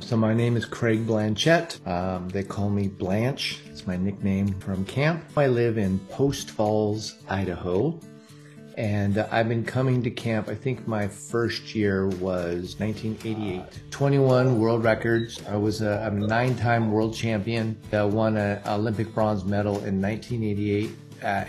So my name is Craig Blanchette. They call me Blanche. It's my nickname from camp. I live in Post Falls, Idaho. And I've been coming to camp, I think my first year was 1988. 21 world records. I'm a 9-time world champion. I won an Olympic bronze medal in 1988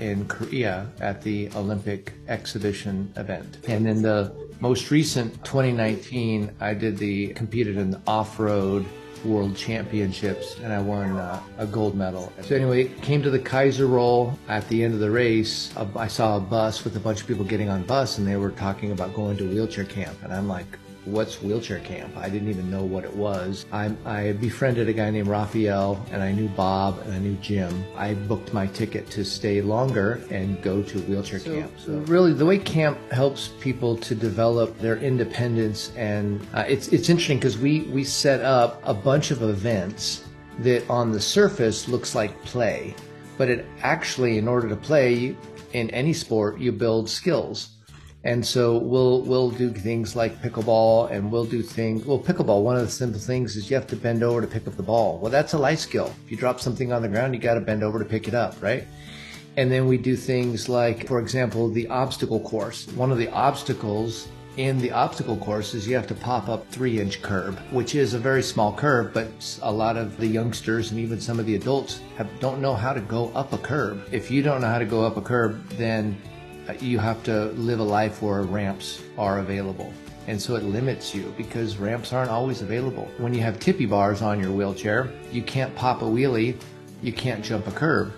in Korea at the Olympic exhibition event. And in the most recent 2019, I competed in the off-road World Championships, and I won a gold medal. So anyway, came to the Kaiser Roll. At the end of the race, I saw a bus with a bunch of people getting on bus, and they were talking about going to wheelchair camp. And I'm like, what's wheelchair camp? I didn't even know what it was. I befriended a guy named Raphael, and I knew Bob, and I knew Jim. I booked my ticket to stay longer and go to wheelchair camp. So really, the way camp helps people to develop their independence, and it's interesting because we set up a bunch of events that on the surface looks like play, but it actually, in order to play in any sport, you build skills. And so we'll do things like pickleball, and pickleball, one of the simple things is you have to bend over to pick up the ball. Well, that's a life skill. If you drop something on the ground, you got to bend over to pick it up, right? And then we do things like, for example, the obstacle course. One of the obstacles in the obstacle course is you have to pop up 3-inch curb, which is a very small curb, but a lot of the youngsters and even some of the adults don't know how to go up a curb. If you don't know how to go up a curb, then you have to live a life where ramps are available. And so it limits you because ramps aren't always available. When you have tippy bars on your wheelchair, you can't pop a wheelie, you can't jump a curb.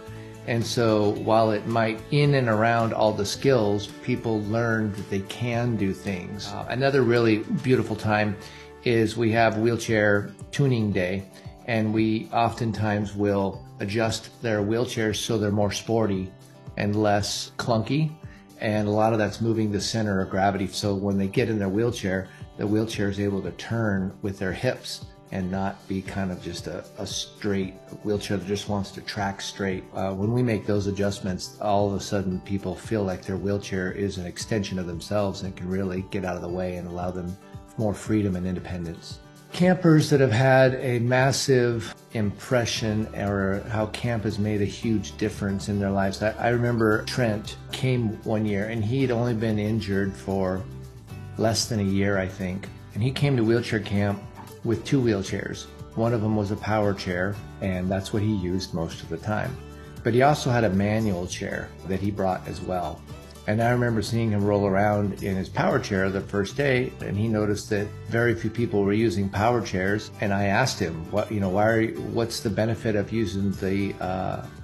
And so while it might in and around all the skills, people learn that they can do things. Another really beautiful time is we have wheelchair tuning day, and we oftentimes will adjust their wheelchairs so they're more sporty and less clunky. And a lot of that's moving the center of gravity. So when they get in their wheelchair, the wheelchair is able to turn with their hips and not be kind of just a straight wheelchair that just wants to track straight. When we make those adjustments, all of a sudden people feel like their wheelchair is an extension of themselves and can really get out of the way and allow them more freedom and independence. Campers that have had a massive impression or how camp has made a huge difference in their lives. I remember Trent came one year, and he'd only been injured for less than a year, I think. And he came to wheelchair camp with 2 wheelchairs. One of them was a power chair, and that's what he used most of the time. But he also had a manual chair that he brought as well. And I remember seeing him roll around in his power chair the first day, and he noticed that very few people were using power chairs. And I asked him, what's the benefit of using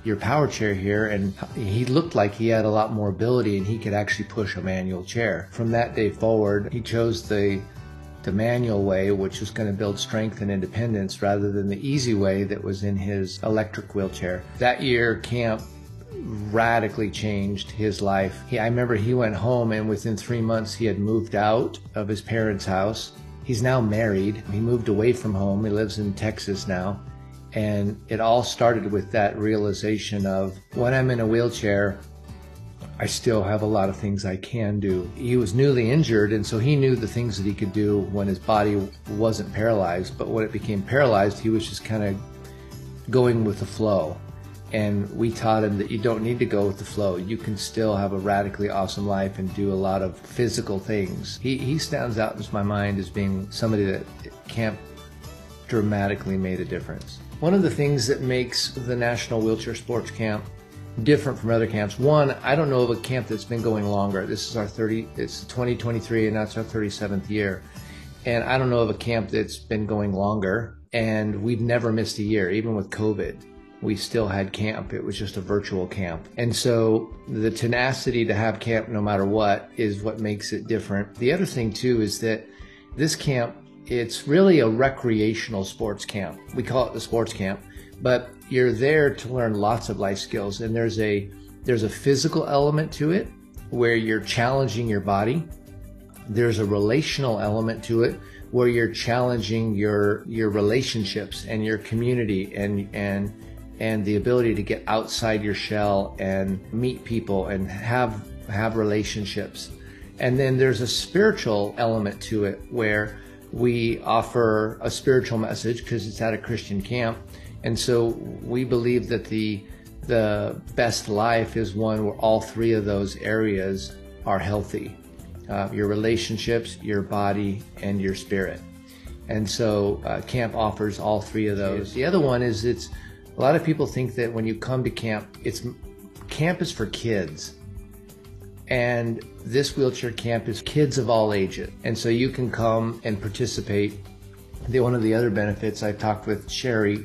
your power chair here? And he looked like he had a lot more ability, and he could actually push a manual chair. From that day forward, he chose the manual way, which was going to build strength and independence, rather than the easy way that was in his electric wheelchair. That year, camp radically changed his life. I remember he went home, and within 3 months he had moved out of his parents' house. He's now married. He moved away from home. He lives in Texas now. And it all started with that realization of, when I'm in a wheelchair, I still have a lot of things I can do. He was newly injured, and so he knew the things that he could do when his body wasn't paralyzed. But when it became paralyzed, he was just kind of going with the flow. And we taught him that you don't need to go with the flow. You can still have a radically awesome life and do a lot of physical things. He stands out in my mind as being somebody that camp dramatically made a difference. One of the things that makes the National Wheelchair Sports Camp different from other camps, one, I don't know of a camp that's been going longer. This is it's 2023, and that's our 37th year. And I don't know of a camp that's been going longer, and we've never missed a year, even with COVID. We still had camp. It was just a virtual camp. And so the tenacity to have camp no matter what is what makes it different. The other thing too is that this camp, it's really a recreational sports camp. We call it the sports camp, but you're there to learn lots of life skills. And there's a physical element to it where you're challenging your body. There's a relational element to it where you're challenging your relationships and your community and the ability to get outside your shell and meet people and have relationships. And then there's a spiritual element to it where we offer a spiritual message because it's at a Christian camp. And so we believe that the best life is one where all three of those areas are healthy. Your relationships, your body, and your spirit. And so camp offers all three of those. The other one is a lot of people think that when you come to camp, camp is for kids. And this wheelchair camp is kids of all ages. And so you can come and participate. One of the other benefits, I talked with Sherry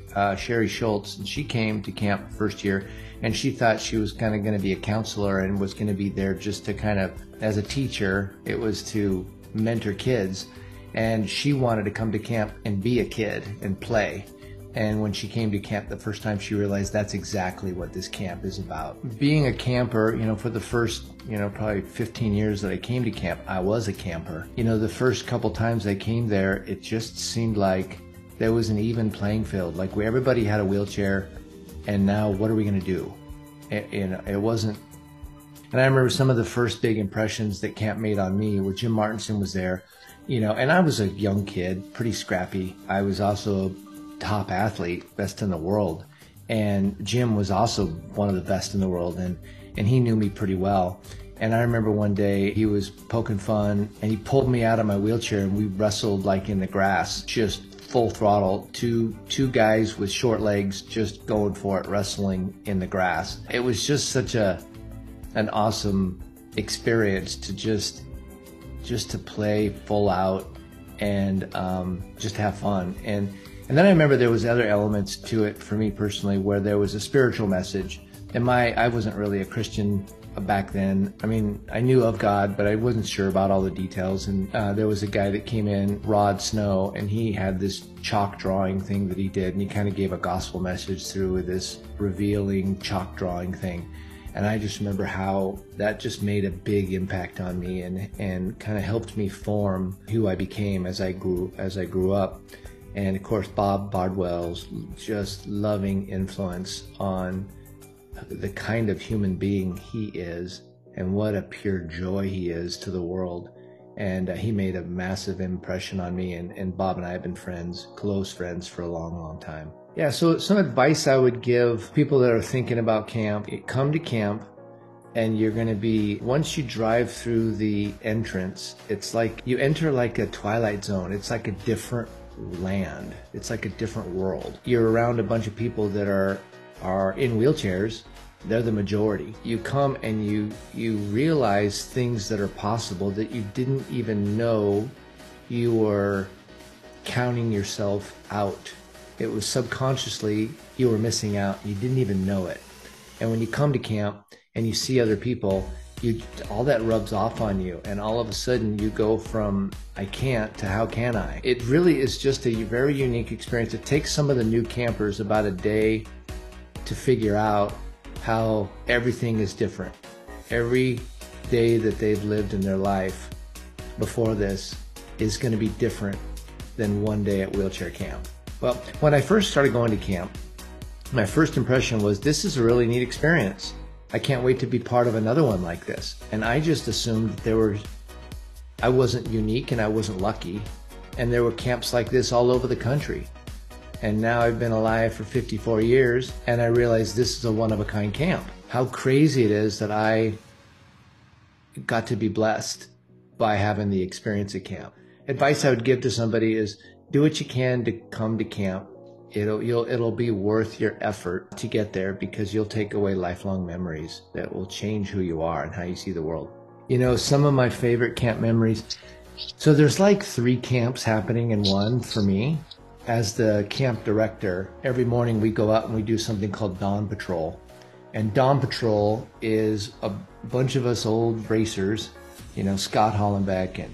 Schultz, and she came to camp first year, and she thought she was kind of going to be a counselor and was going to be there just to kind of, as a teacher, it was to mentor kids. And she wanted to come to camp and be a kid and play. And when she came to camp the first time, she realized that's exactly what this camp is about. Being a camper, for the first, probably 15 years that I came to camp, I was a camper. The first couple times I came there, it just seemed like there was an even playing field. Like everybody had a wheelchair, and now what are we going to do? It wasn't. And I remember some of the first big impressions that camp made on me were Jim Martinson was there, and I was a young kid, pretty scrappy. I was also top athlete, best in the world, and Jim was also one of the best in the world, and he knew me pretty well. And I remember one day he was poking fun, and he pulled me out of my wheelchair, and we wrestled like in the grass, just full throttle, two guys with short legs just going for it, wrestling in the grass. It was just such an awesome experience to just to play full out and just have fun. And then I remember there was other elements to it for me personally where there was a spiritual message. And I wasn't really a Christian back then. I mean, I knew of God, but I wasn't sure about all the details. And there was a guy that came in, Rod Snow, and he had this chalk drawing thing that he did. And he kind of gave a gospel message through this revealing chalk drawing thing. And I just remember how that just made a big impact on me and kind of helped me form who I became as I grew up. And of course, Bob Bardwell's just loving influence on the kind of human being he is and what a pure joy he is to the world. And he made a massive impression on me, and Bob and I have been friends, close friends for a long, long time. Yeah, so some advice I would give people that are thinking about camp: come to camp, and you're going to be, once you drive through the entrance, it's like you enter like a Twilight Zone. It's like a different land. It's like a different world. You're around a bunch of people that are in wheelchairs. They're the majority. You come and you realize things that are possible that you didn't even know you were counting yourself out. It was subconsciously you were missing out. You didn't even know it. And when you come to camp and you see other people, all that rubs off on you, and all of a sudden you go from I can't to how can I. It really is just a very unique experience. It takes some of the new campers about a day to figure out how everything is different. Every day that they've lived in their life before this is going to be different than one day at wheelchair camp. Well, when I first started going to camp, my first impression was this is a really neat experience. I can't wait to be part of another one like this. And I just assumed that I wasn't unique and I wasn't lucky, and there were camps like this all over the country. And now I've been alive for 54 years, and I realize this is a one-of-a-kind camp. How crazy it is that I got to be blessed by having the experience at camp. Advice I would give to somebody is do what you can to come to camp. It'll be worth your effort to get there, because you'll take away lifelong memories that will change who you are and how you see the world. Some of my favorite camp memories. So there's like 3 camps happening in one for me. As the camp director, every morning we go out and we do something called Dawn Patrol. And Dawn Patrol is a bunch of us old racers, Scott Hollenbeck and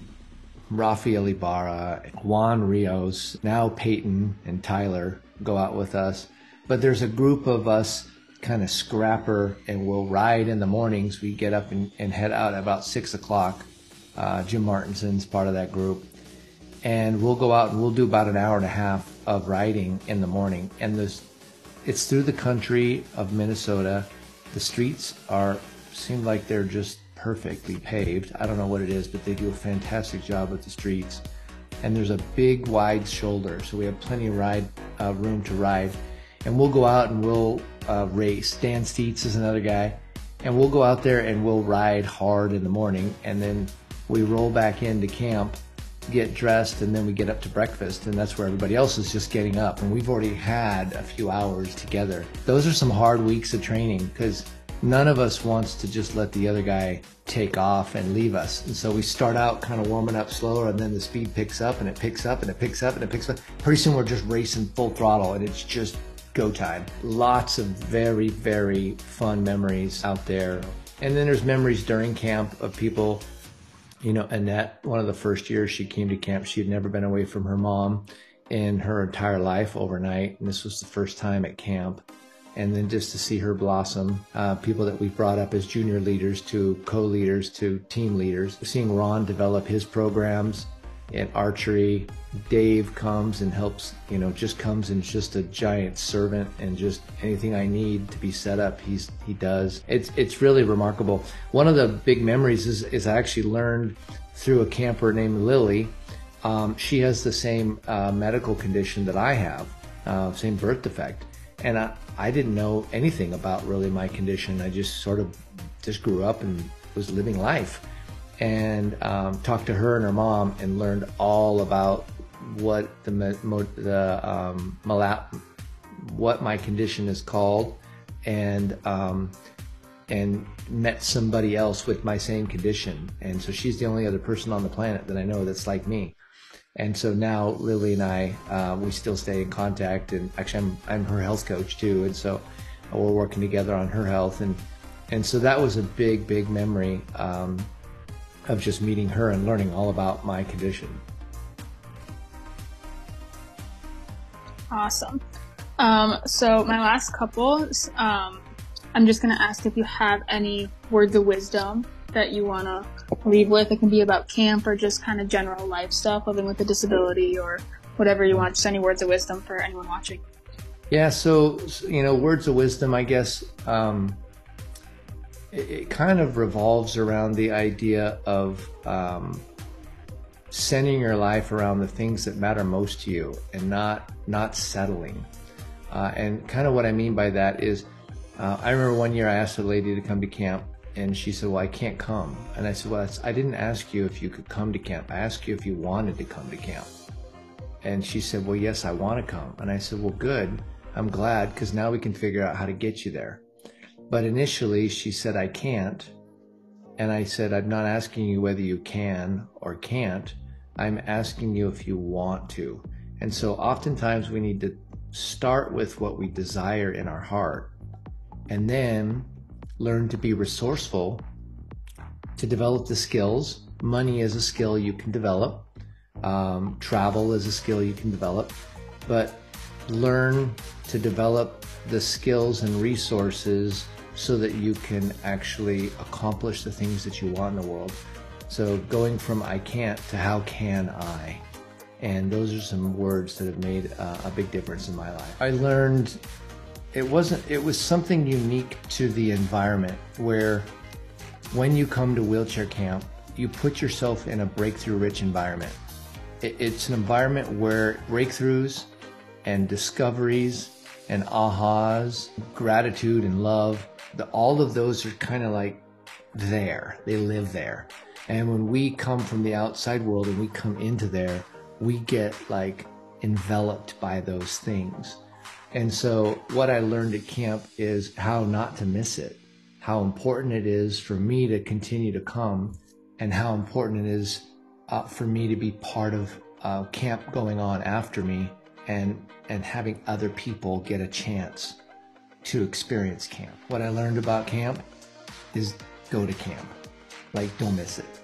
Rafael Ibarra, Juan Rios, now Peyton and Tyler go out with us. But there's a group of us kind of scrapper, and we'll ride in the mornings. We get up and head out at about 6 o'clock. Jim Martinson's part of that group. And we'll go out and we'll do about an hour and a half of riding in the morning. And it's through the country of Minnesota. The streets seem like they're just perfectly paved. I don't know what it is, but they do a fantastic job with the streets. And there's a big wide shoulder, so we have plenty of room to ride. And we'll go out and we'll race. Dan Steets is another guy. And we'll go out there and we'll ride hard in the morning, and then we roll back into camp, get dressed, and then we get up to breakfast, and that's where everybody else is just getting up. And we've already had a few hours together. Those are some hard weeks of training, because none of us wants to just let the other guy take off and leave us. And so we start out kind of warming up slower, and then the speed picks up and it picks up and it picks up and it picks up. Pretty soon we're just racing full throttle, and it's just go time. Lots of very, very fun memories out there. And then there's memories during camp of people, you know, Annette, one of the first years she came to camp, she had never been away from her mom in her entire life overnight. And this was the first time at camp. And then just to see her blossom, people that we brought up as junior leaders to co-leaders to team leaders, seeing Ron develop his programs in archery. Dave comes and helps, you know, just comes and is just a giant servant, and just anything I need to be set up, he does. It's really remarkable. One of the big memories is I actually learned through a camper named Lily. She has the same medical condition that I have, same birth defect. And I didn't know anything about really my condition. I just sort of just grew up and was living life. And talked to her and her mom and learned all about what what my condition is called, and met somebody else with my same condition. And so she's the only other person on the planet that I know that's like me. And so now Lily and I, we still stay in contact, and actually I'm her health coach too. And so we're working together on her health. And so that was a big, big memory of just meeting her and learning all about my condition. Awesome. So my last couple, I'm just going to ask if you have any words of wisdom that you want to leave with. It can be about camp or just kind of general life stuff, living with a disability or whatever you want. Just any words of wisdom for anyone watching. Yeah, so you know, words of wisdom, I guess, it kind of revolves around the idea of centering your life around the things that matter most to you, and not settling. And kind of what I mean by that is, I remember one year I asked a lady to come to camp, and she said, well, I can't come. And I said, well, I didn't ask you if you could come to camp. I asked you if you wanted to come to camp. And she said, well, yes, I want to come. And I said, well, good. I'm glad, because now we can figure out how to get you there. But initially she said, I can't. And I said, I'm not asking you whether you can or can't. I'm asking you if you want to. And so oftentimes we need to start with what we desire in our heart, and then learn to be resourceful to develop the skills. Money is a skill you can develop. Travel is a skill you can develop. But learn to develop the skills and resources so that you can actually accomplish the things that you want in the world. So going from I can't to how can I? And those are some words that have made a big difference in my life. I learned it was something unique to the environment, where when you come to wheelchair camp, you put yourself in a breakthrough-rich environment. It's an environment where breakthroughs and discoveries and ahas, gratitude and love, all of those are kind of like there. They live there. And when we come from the outside world and we come into there, we get like enveloped by those things. And so what I learned at camp is how not to miss it, how important it is for me to continue to come, and how important it is for me to be part of camp going on after me, and having other people get a chance to experience camp. What I learned about camp is go to camp. Like, don't miss it.